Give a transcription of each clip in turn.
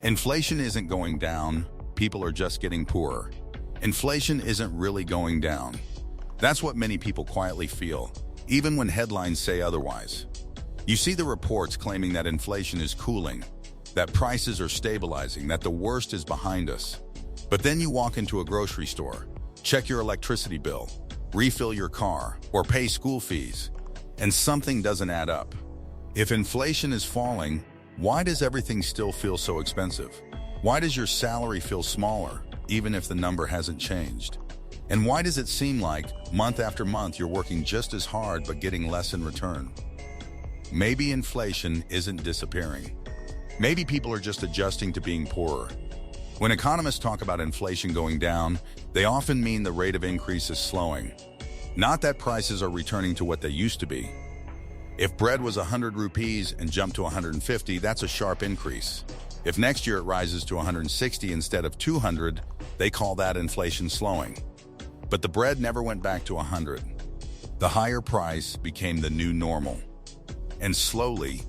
Inflation isn't going down, people are just getting poorer. Inflation isn't really going down. That's what many people quietly feel, even when headlines say otherwise. You see the reports claiming that inflation is cooling, that prices are stabilizing, that the worst is behind us. But then you walk into a grocery store, check your electricity bill, refill your car, or pay school fees, and something doesn't add up. If inflation is falling, why does everything still feel so expensive? Why does your salary feel smaller, even if the number hasn't changed? And why does it seem like, month after month, you're working just as hard but getting less in return? Maybe inflation isn't disappearing. Maybe people are just adjusting to being poorer. When economists talk about inflation going down, they often mean the rate of increase is slowing. Not that prices are returning to what they used to be. If bread was 100 rupees and jumped to 150, that's a sharp increase. If next year it rises to 160 instead of 200, they call that inflation slowing. But the bread never went back to 100. The higher price became the new normal. And slowly,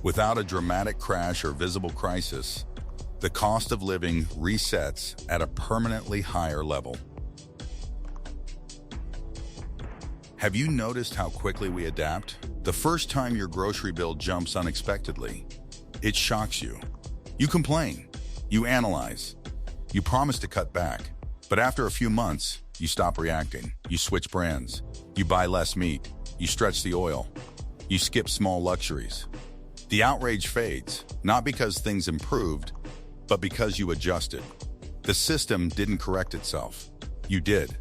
without a dramatic crash or visible crisis, the cost of living resets at a permanently higher level. Have you noticed how quickly we adapt? The first time your grocery bill jumps unexpectedly, it shocks you. You complain, you analyze, you promise to cut back, but after a few months, you stop reacting. You switch brands, you buy less meat, you stretch the oil, you skip small luxuries. The outrage fades, not because things improved, but because you adjusted. The system didn't correct itself. You did.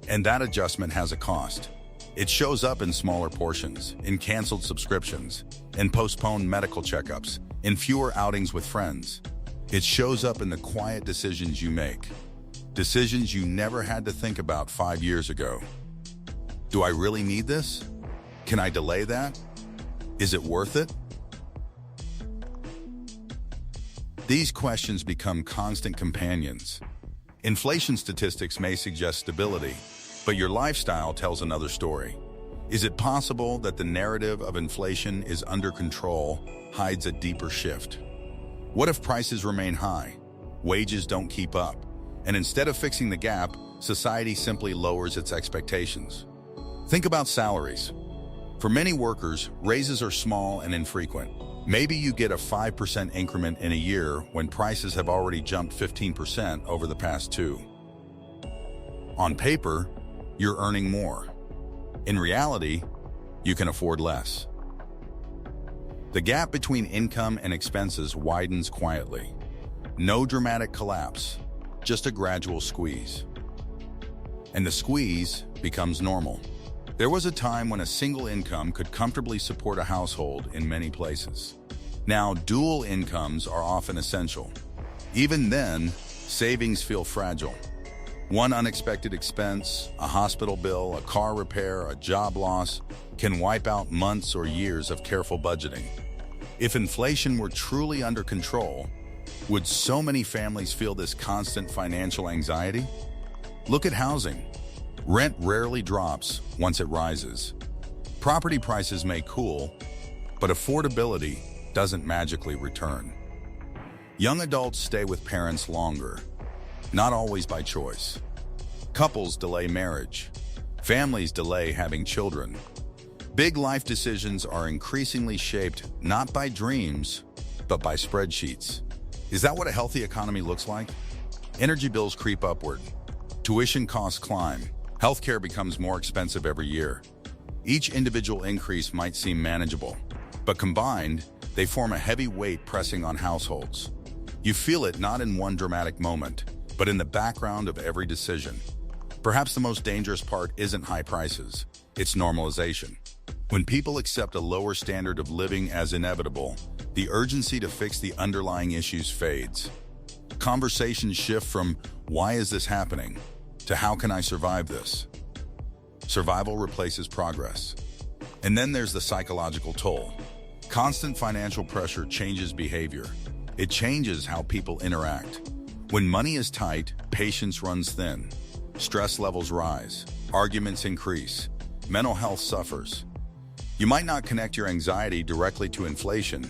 And that adjustment has a cost. It shows up in smaller portions, in canceled subscriptions, in postponed medical checkups, in fewer outings with friends. It shows up in the quiet decisions you make. Decisions you never had to think about 5 years ago. Do I really need this? Can I delay that? Is it worth it? These questions become constant companions. Inflation statistics may suggest stability, but your lifestyle tells another story. Is it possible that the narrative of inflation is under control hides a deeper shift? What if prices remain high, wages don't keep up, and instead of fixing the gap, society simply lowers its expectations? Think about salaries. For many workers, raises are small and infrequent. Maybe you get a 5% increment in a year when prices have already jumped 15% over the past 2. On paper, you're earning more. In reality, you can afford less. The gap between income and expenses widens quietly. No dramatic collapse, just a gradual squeeze. And the squeeze becomes normal. There was a time when a single income could comfortably support a household in many places. Now, dual incomes are often essential. Even then, savings feel fragile. One unexpected expense, a hospital bill, a car repair, a job loss, can wipe out months or years of careful budgeting. If inflation were truly under control, would so many families feel this constant financial anxiety? Look at housing. Rent rarely drops once it rises. Property prices may cool, but affordability doesn't magically return. Young adults stay with parents longer, not always by choice. Couples delay marriage. Families delay having children. Big life decisions are increasingly shaped not by dreams, but by spreadsheets. Is that what a healthy economy looks like? Energy bills creep upward. Tuition costs climb. Healthcare becomes more expensive every year. Each individual increase might seem manageable, but combined, they form a heavy weight pressing on households. You feel it not in one dramatic moment, but in the background of every decision. Perhaps the most dangerous part isn't high prices, it's normalization. When people accept a lower standard of living as inevitable, the urgency to fix the underlying issues fades. Conversations shift from, "Why is this happening?" to "How can I survive this?" Survival replaces progress. And then there's the psychological toll. Constant financial pressure changes behavior. It changes how people interact. When money is tight, patience runs thin. Stress levels rise. Arguments increase. Mental health suffers. You might not connect your anxiety directly to inflation,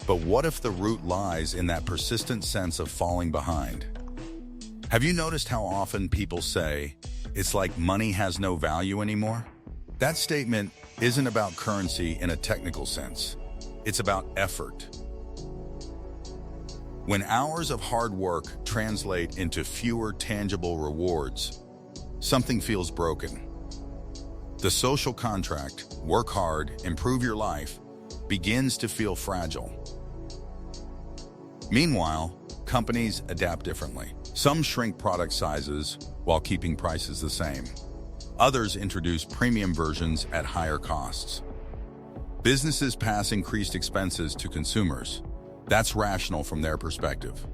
But what if the root lies in that persistent sense of falling behind? Have you noticed how often people say, it's like money has no value anymore? That statement isn't about currency in a technical sense. It's about effort. When hours of hard work translate into fewer tangible rewards, something feels broken. The social contract, work hard, improve your life, begins to feel fragile. Meanwhile, companies adapt differently. Some shrink product sizes while keeping prices the same. Others introduce premium versions at higher costs. Businesses pass increased expenses to consumers. That's rational from their perspective.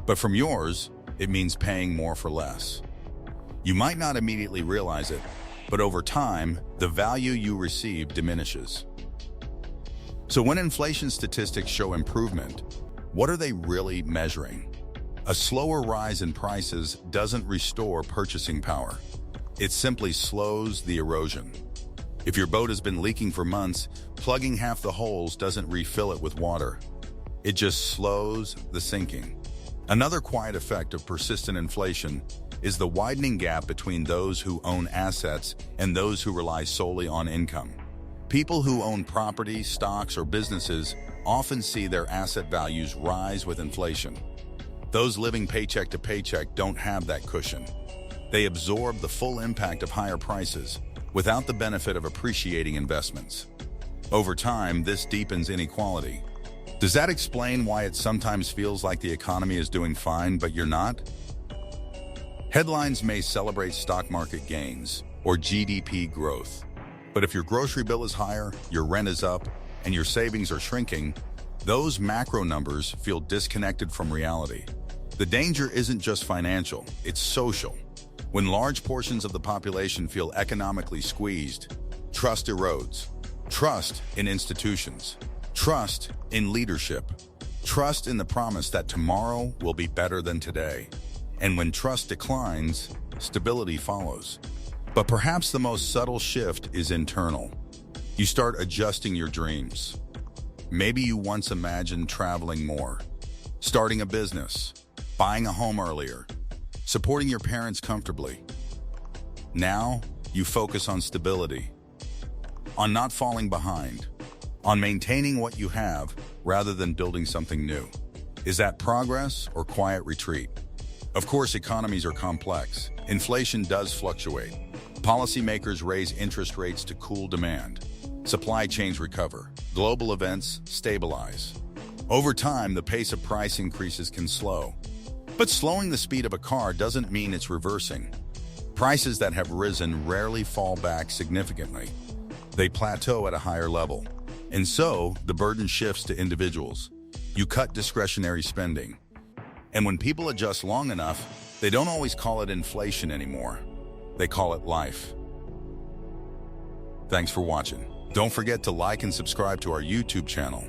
But from yours, it means paying more for less. You might not immediately realize it, but over time, the value you receive diminishes. So when inflation statistics show improvement, what are they really measuring? A slower rise in prices doesn't restore purchasing power. It simply slows the erosion. If your boat has been leaking for months, plugging half the holes doesn't refill it with water. It just slows the sinking. Another quiet effect of persistent inflation is the widening gap between those who own assets and those who rely solely on income. People who own property, stocks, or businesses often see their asset values rise with inflation. Those living paycheck to paycheck don't have that cushion. They absorb the full impact of higher prices without the benefit of appreciating investments. Over time, this deepens inequality. Does that explain why it sometimes feels like the economy is doing fine, but you're not? Headlines may celebrate stock market gains or GDP growth. But if your grocery bill is higher, your rent is up, and your savings are shrinking, those macro numbers feel disconnected from reality. The danger isn't just financial, it's social. When large portions of the population feel economically squeezed, trust erodes. Trust in institutions, trust in leadership, trust in the promise that tomorrow will be better than today. And when trust declines, stability follows. But perhaps the most subtle shift is internal. You start adjusting your dreams. Maybe you once imagined traveling more, starting a business, buying a home earlier, supporting your parents comfortably. Now, you focus on stability, on not falling behind, on maintaining what you have rather than building something new. Is that progress or quiet retreat? Of course, economies are complex. Inflation does fluctuate. Policymakers raise interest rates to cool demand. Supply chains recover. Global events stabilize. Over time, the pace of price increases can slow. But slowing the speed of a car doesn't mean it's reversing. Prices that have risen rarely fall back significantly. They plateau at a higher level. And so, the burden shifts to individuals. You cut discretionary spending. And when people adjust long enough, they don't always call it inflation anymore. They call it life. Thanks for watching. Don't forget to like and subscribe to our YouTube channel.